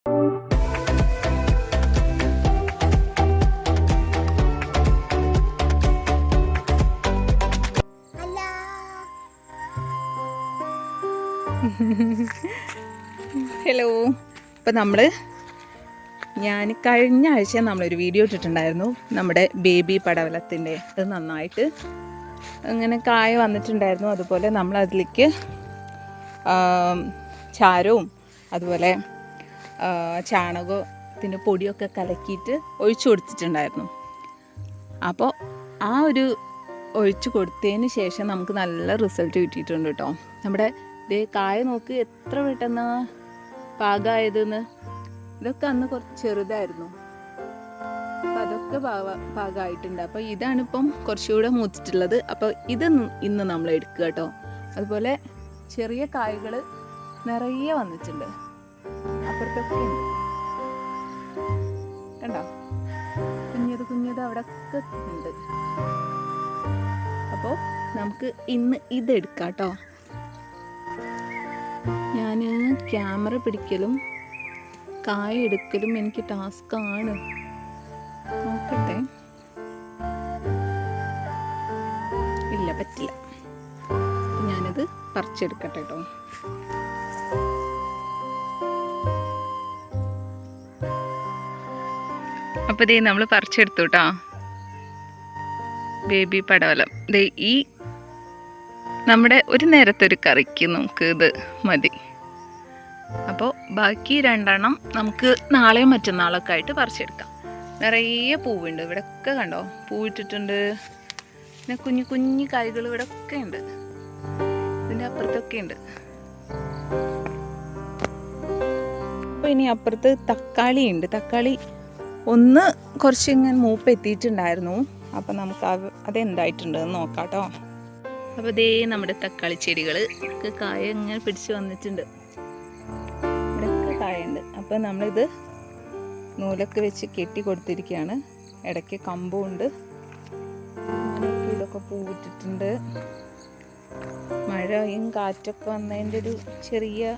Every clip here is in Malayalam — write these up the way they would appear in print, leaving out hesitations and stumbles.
ഹലോ. ഇപ്പം ഞാൻ കഴിഞ്ഞ ആഴ്ച നമ്മളൊരു വീഡിയോ ഇട്ടിട്ടുണ്ടായിരുന്നു നമ്മുടെ ബേബി പടവലത്തിൻ്റെ. അത് നന്നായിട്ട് അങ്ങനെ കായ വന്നിട്ടുണ്ടായിരുന്നു. അതുപോലെ നമ്മളതിലേക്ക് ചാരവും അതുപോലെ ചാണകത്തിൻ്റെ പൊടിയൊക്കെ കലക്കിയിട്ട് ഒഴിച്ചു കൊടുത്തിട്ടുണ്ടായിരുന്നു. അപ്പോൾ ആ ഒരു ഒഴിച്ചു കൊടുത്തതിന് ശേഷം നമുക്ക് നല്ല റിസൾട്ട് കിട്ടിയിട്ടുണ്ട് കേട്ടോ. നമ്മുടെ കായ നോക്ക് എത്ര പെട്ടെന്ന് പാകമായതെന്ന്. ഇതൊക്കെ അന്ന് കുറച്ച് ചെറുതായിരുന്നു, അപ്പം അതൊക്കെ പാകമായിട്ടുണ്ട്. അപ്പോൾ ഇതാണിപ്പം കുറച്ചുകൂടെ മൂത്തിട്ടുള്ളത്. അപ്പോൾ ഇത് ഇന്ന് നമ്മൾ എടുക്കുക കേട്ടോ. അതുപോലെ ചെറിയ കായകൾ നിറയെ വന്നിട്ടുണ്ട്, അപ്പുറത്തൊക്കെ ഉണ്ട് കണ്ടോ. കുഞ്ഞത് അവിടെ ഒക്കെ ഉണ്ട്. അപ്പോൾ നമുക്ക് ഇന്ന് ഇതെടുക്കാം കേട്ടോ. ഞാൻ ക്യാമറ പിടിക്കലും കായ എടുക്കലും എനിക്ക് ടാസ്ക്കാണ്. നോക്കട്ടെ, ഇല്ല പറ്റില്ല. ഞാനത് പറിച്ചെടുക്കട്ടെ കേട്ടോ. അപ്പോൾ ദേ നമ്മൾ പറിച്ചെടുത്തു കേട്ടോ ബേബി പടവലം. ദേ ഈ നമ്മുടെ ഒരു നേരത്തെ ഒരു കറിക്ക് നമുക്ക് ഇത് മതി. അപ്പോൾ ബാക്കി 2 എണ്ണം നമുക്ക് നാളെയോ മറ്റന്നാളൊക്കെ ആയിട്ട് പറിച്ചെടുക്കാം. നിറയെ പൂവുണ്ട് ഇവിടെയൊക്കെ കണ്ടോ, പൂവിട്ടിട്ടുണ്ട്. പിന്നെ കുഞ്ഞു കായ്കൾ ഇവിടെയൊക്കെ ഉണ്ട്, ഇതിൻ്റെ അപ്പുറത്തൊക്കെ ഉണ്ട്. അപ്പോൾ ഇനി അപ്പുറത്ത് തക്കാളി ഉണ്ട്. തക്കാളി ഒന്ന് കുറച്ച് ഇങ്ങനെ മൂപ്പ് എത്തിയിട്ടുണ്ടായിരുന്നു. അപ്പം നമുക്ക് അതെന്തായിട്ടുണ്ടെന്ന് നോക്കാം കേട്ടോ. അപ്പോൾ ദേ നമ്മുടെ തക്കാളി ചെടികൾ കായ ഇങ്ങനെ പിടിച്ച് വന്നിട്ടുണ്ട്. ഇവിടെയൊക്കെ കായുണ്ട്. അപ്പോൾ നമ്മളിത് നൂലൊക്കെ വെച്ച് കെട്ടി കൊടുത്തിരിക്കുകയാണ്. ഇടയ്ക്ക് കമ്പുണ്ട്. അങ്ങനെയൊക്കെ ഇതൊക്കെ പൂവിട്ടിട്ടുണ്ട്. മഴയും കാറ്റൊക്കെ വന്നതിൻ്റെ ഒരു ചെറിയ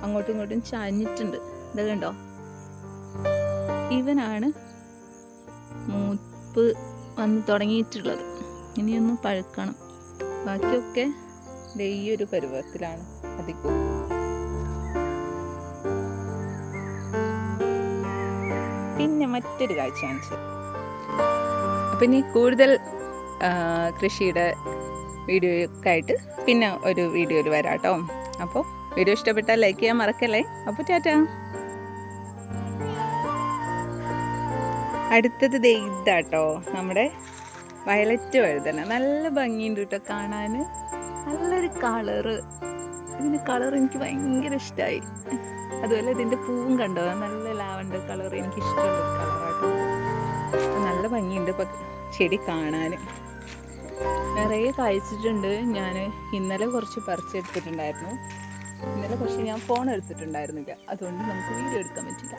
അങ്ങോട്ടും ഇങ്ങോട്ടും ചാഞ്ഞിട്ടുണ്ട്. ഇത് കണ്ടോ, ഇവനാണ് മൂപ്പ് വന്ന് തുടങ്ങിയിട്ടുള്ളത്. ഇനിയൊന്ന് പഴുക്കണം. ബാക്കിയൊക്കെ ഈ ഒരു പരുവത്തിലാണ് അധികവും. പിന്നെ മറ്റൊരു കാഴ്ച കാണിച്ചത്. അപ്പം ഇനി കൂടുതൽ കൃഷിയുടെ വീഡിയോയൊക്കെ ആയിട്ട് പിന്നെ ഒരു വീഡിയോയിൽ വരാം കേട്ടോ. അപ്പോൾ വീഡിയോ ഇഷ്ടപ്പെട്ടാൽ ലൈക്ക് ചെയ്യാൻ മറക്കല്ലേ. അപ്പോൾ ടാറ്റാ. അടുത്തത് ദേ ഇതാട്ടോ നമ്മുടെ വയലറ്റ് വഴുതന. നല്ല ഭംഗിയുണ്ട് കേട്ടോ കാണാൻ. നല്ലൊരു കളറ്. ഇതിൻ്റെ കളർ എനിക്ക് ഭയങ്കര ഇഷ്ടമായി. അതുപോലെ ഇതിൻ്റെ പൂവും കണ്ടോ, നല്ല ലാവണ്ടർ കളർ. എനിക്ക് ഇഷ്ടമുള്ള കളറാട്ടോ. നല്ല ഭംഗിയുണ്ട് ഇപ്പം ചെടി കാണാൻ. നിറയെ കായ്ച്ചിട്ടുണ്ട്. ഞാൻ ഇന്നലെ കുറച്ച് പറിച്ചെടുത്തിട്ടുണ്ടായിരുന്നു. ഇന്നലെ പക്ഷേ ഞാൻ ഫോൺ എടുത്തിട്ടുണ്ടായിരുന്നില്ല, അതുകൊണ്ട് നമുക്ക് വീഡിയോ എടുക്കാൻ പറ്റില്ല.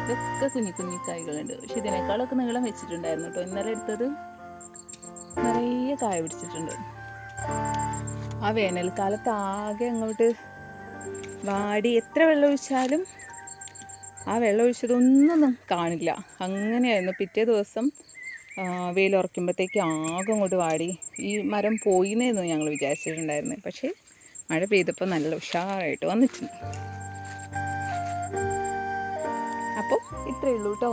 ഇതൊക്കെ കുഞ്ഞു കായ്കളുണ്ട്. പക്ഷെ ഇതിനേക്കാളൊക്കെ നീളം വെച്ചിട്ടുണ്ടായിരുന്നു കേട്ടോ. ഇന്നലെ എടുത്തത് നിറയെ കായ പിടിച്ചിട്ടുണ്ട്. ആ വേനൽക്കാലത്ത് ആകെ അങ്ങോട്ട് വാടി എത്ര വെള്ളം ഒഴിച്ചാലും ആ വെള്ളം ഒഴിച്ചതൊന്നും കാണില്ല. അങ്ങനെയായിരുന്നു. പിറ്റേ ദിവസം വെയിലുറക്കുമ്പോഴത്തേക്ക് ആകെ അങ്ങോട്ട് വാടി ഈ മരം പോയിന്നായിരുന്നു ഞങ്ങൾ വിചാരിച്ചിട്ടുണ്ടായിരുന്നത്. പക്ഷേ മഴ പെയ്തപ്പോൾ നല്ല ഉഷാറായിട്ട് വന്നിട്ടുണ്ട്. അപ്പോൾ ഇത്രയേ ഉള്ളൂ കേട്ടോ.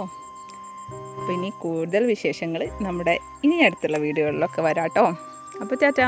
അപ്പോൾ ഇനി കൂടുതൽ വിശേഷങ്ങൾ നമ്മുടെ ഇനി അടുത്തുള്ള വീഡിയോകളിലൊക്കെ വരാം കേട്ടോ. അപ്പോൾ ടാറ്റാ.